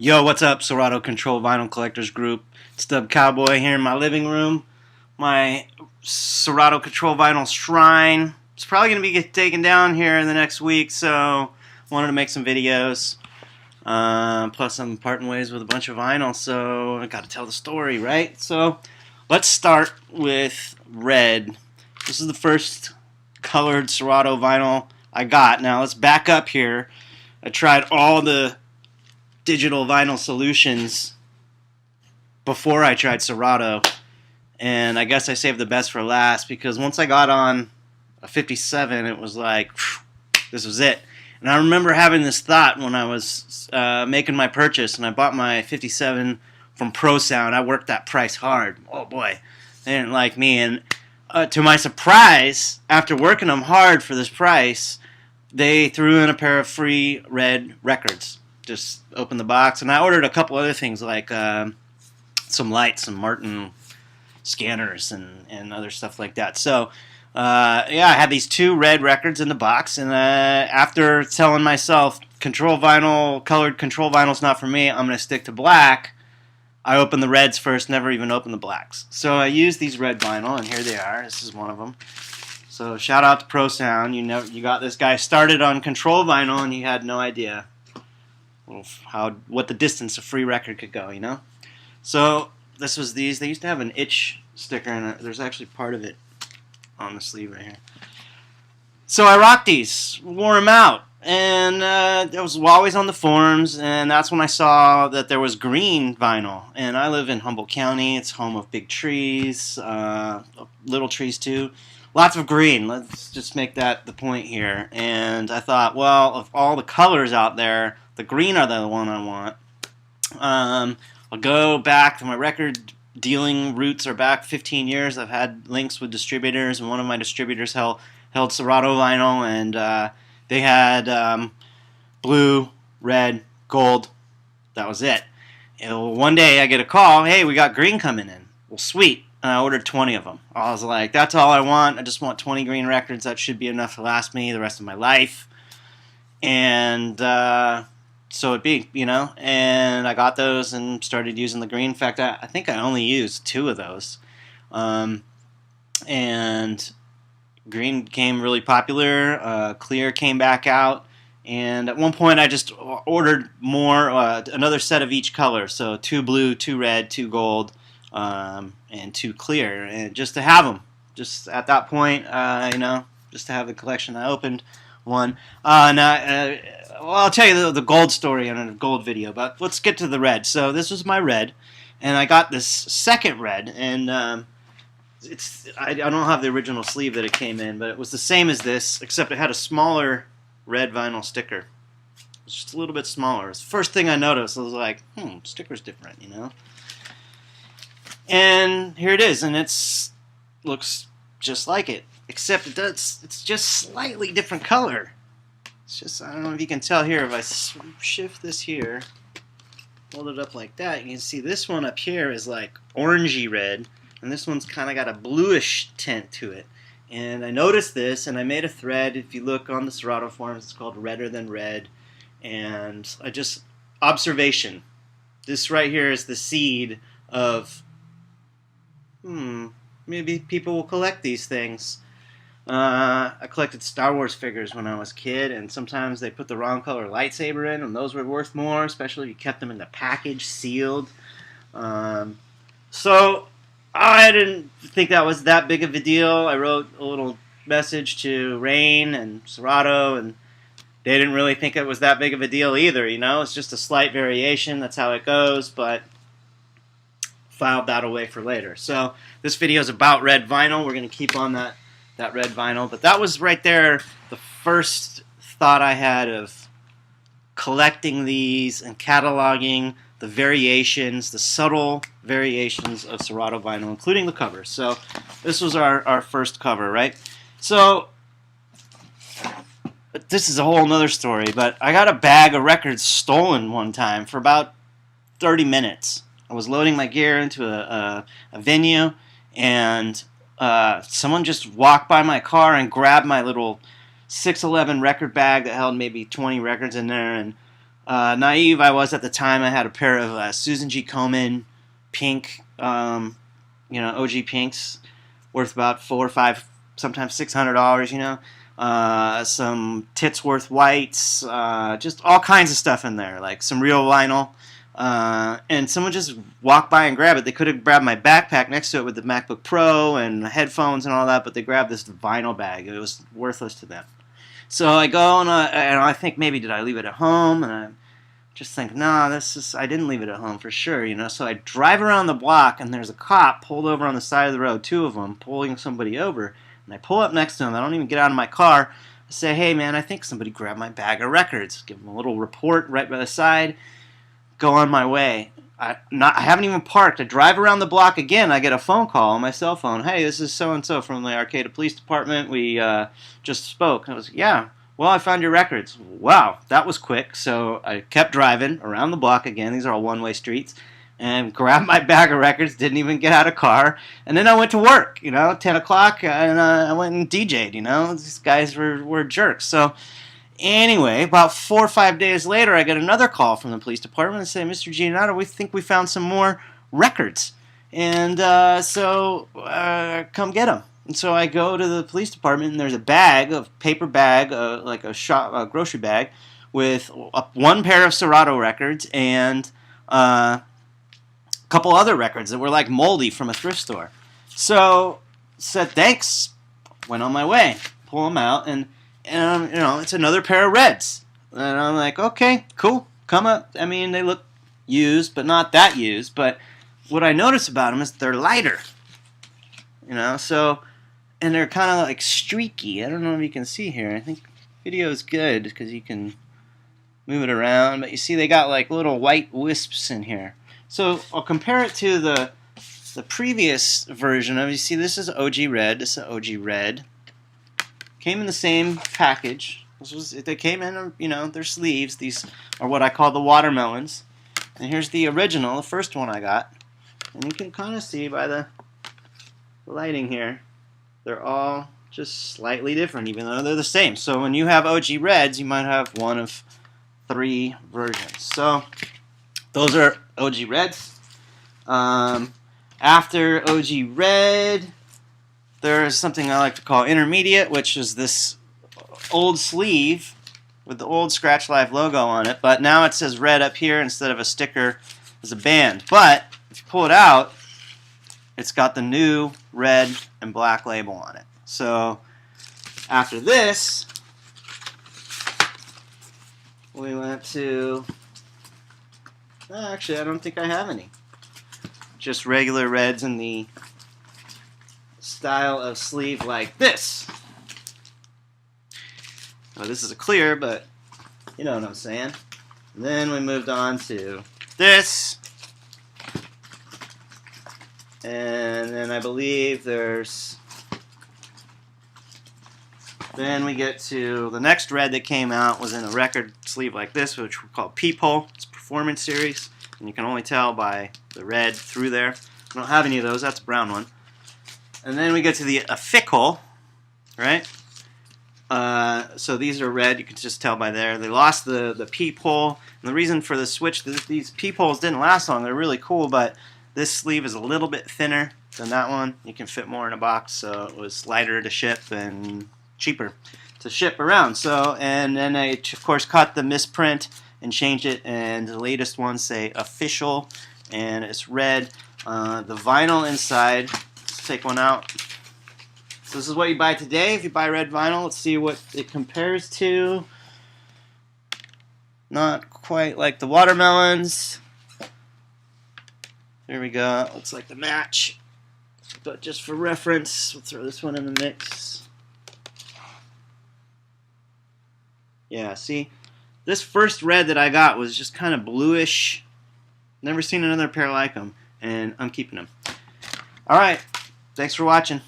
Yo, what's up, Serato Control Vinyl Collectors Group? It's Dub Cowboy here in my living room. My Serato Control Vinyl shrine. It's probably going to be taken down here in the next week, so wanted to make some videos. Plus, I'm parting ways with a bunch of vinyl, so I got to tell the story, right? So, let's start with red. This is the first colored Serato vinyl I got. Now, let's back up here. I tried all the digital vinyl solutions before I tried Serato, and I guess I saved the best for last because once I got on a 57, it was like, whew, this was it. And I remember having this thought when I was making my purchase, and I bought my 57 from Pro Sound. I worked that price hard. Oh boy, they didn't like me. And to my surprise, after working them hard for this price, they threw in a pair of free red records. Just opened the box, and I ordered a couple other things like some lights, some Martin scanners, and other stuff like that. So yeah, I had these two red records in the box, and after telling myself colored control vinyl's not for me, I'm going to stick to black, I opened the reds first, never even opened the blacks. So I used these red vinyl, and here they are. This is one of them. So shout out to Pro Sound. You got this guy started on control vinyl, and he had no idea what the distance a free record could go, you know? So this was these. They used to have an itch sticker in it. There's actually part of it on the sleeve right here. So I rocked these, wore them out, and I was always on the forums, and that's when I saw that there was green vinyl. And I live in Humboldt County. It's home of big trees, little trees too. Lots of green. Let's just make that the point here. And I thought, well, of all the colors out there, the green are the one I want. I'll go back to my record dealing roots are back 15 years. I've had links with distributors, and one of my distributors held Serato vinyl, and they had blue, red, gold. That was it. And one day I get a call, hey, we got green coming in. Well, sweet. And I ordered 20 of them. I was like, that's all I want. I just want 20 green records. That should be enough to last me the rest of my life. And so it be, you know. And I got those and started using the green. In fact, I think I only used 2 of those. And green became really popular. Clear came back out. And at one point I just ordered more, another set of each color. So 2 blue, 2 red, 2 gold. And 2 clear, and just to have them, just at that point, you know, just to have the collection. I opened one. Well, I'll tell you the gold story in a gold video, but let's get to the red. So this was my red, and I got this second red, and I don't have the original sleeve that it came in, but it was the same as this, except it had a smaller red vinyl sticker. It's just a little bit smaller. It's the first thing I noticed. I was like, sticker's different, you know. And here it is, and looks just like it, except it's just slightly different color. It's just, I don't know if you can tell here, if I shift this here, hold it up like that, you can see this one up here is like orangey red, and this one's kind of got a bluish tint to it. And I noticed this, and I made a thread. If you look on the Serato forums, it's called Redder Than Red, and observation. This right here is the seed of maybe people will collect these things. I collected Star Wars figures when I was a kid, and sometimes they put the wrong color lightsaber in, and those were worth more, especially if you kept them in the package, sealed. So I didn't think that was that big of a deal. I wrote a little message to Rain and Serato, and they didn't really think it was that big of a deal either, you know? It's just a slight variation, that's how it goes, but filed that away for later. So this video is about red vinyl. We're going to keep on that red vinyl. But that was right there the first thought I had of collecting these and cataloging the variations, the subtle variations of Serato vinyl, including the cover. So this was our first cover, right? So this is a whole nother story, but I got a bag of records stolen one time for about 30 minutes. I was loading my gear into a venue, and someone just walked by my car and grabbed my little 611 record bag that held maybe 20 records in there, and naive I was at the time, I had a pair of Susan G. Komen pink, OG pinks, worth about $400 or $500, sometimes $600. Some Titsworth whites, just all kinds of stuff in there, like some real vinyl. And someone just walked by and grabbed it. They could have grabbed my backpack next to it with the MacBook Pro and headphones and all that, but they grabbed this vinyl bag. It was worthless to them. So I go and I think, maybe did I leave it at home? And I just think, no, I didn't leave it at home for sure. So I drive around the block and there's a cop pulled over on the side of the road, two of them pulling somebody over. And I pull up next to him. I don't even get out of my car. I say, hey man, I think somebody grabbed my bag of records. Give him a little report right by the side. Go on my way. I haven't even parked. I drive around the block again. I get a phone call on my cell phone. Hey, this is so-and-so from the Arcata Police Department. We just spoke. I was, yeah, well, I found your records. Wow, that was quick. So I kept driving around the block again. These are all one-way streets. And grabbed my bag of records. Didn't even get out of car. And then I went to work, 10 o'clock. And I went and DJ'd, These guys were jerks. So anyway, about 4 or 5 days later, I get another call from the police department and say, Mr. Giannato, we think we found some more records. And so come get them. And so I go to the police department, and there's a paper bag, like a grocery bag, with one pair of Serato records and a couple other records that were like moldy from a thrift store. So said thanks, went on my way, pull them out, and it's another pair of Reds. And I'm like, okay, cool, come up. I mean, they look used, but not that used. But what I notice about them is they're lighter. And they're kind of like streaky. I don't know if you can see here. I think video is good because you can move it around. But you see they got like little white wisps in here. So I'll compare it to the previous version of. You see, this is OG Red. This is OG Red. Came in the same package. They came in, their sleeves. These are what I call the watermelons. And here's the original, the first one I got. And you can kind of see by the lighting here, they're all just slightly different, even though they're the same. So when you have OG Reds, you might have one of 3 versions. So those are OG Reds. After OG Red, there's something I like to call intermediate, which is this old sleeve with the old Scratch Life logo on it, but now it says Red up here instead of a sticker as a band. But if you pull it out, it's got the new red and black label on it. So after this, we went to, actually I don't think I have any. Just regular Reds in the style of sleeve like this. Well, this is a clear, but you know what I'm saying. And then we moved on to this. And then I believe there's... Then we get to the next Red that came out was in a record sleeve like this, which we call Peephole. It's a performance series. And you can only tell by the red through there. I don't have any of those. That's a brown one. And then we get to the Fickle, right? So these are red. You can just tell by there. They lost the peephole. And the reason for the switch, these peepholes didn't last long. They're really cool, but this sleeve is a little bit thinner than that one. You can fit more in a box, so it was lighter to ship and cheaper to ship around. So, and then I, of course, caught the misprint and changed it, and the latest ones say official, and it's red. The vinyl inside, let's take one out. So this is what you buy today. If you buy red vinyl, let's see what it compares to. Not quite like the watermelons. There we go. Looks like the match. But just for reference, we'll throw this one in the mix. Yeah, see? This first red that I got was just kind of bluish. Never seen another pair like them, and I'm keeping them. Alright, thanks for watching.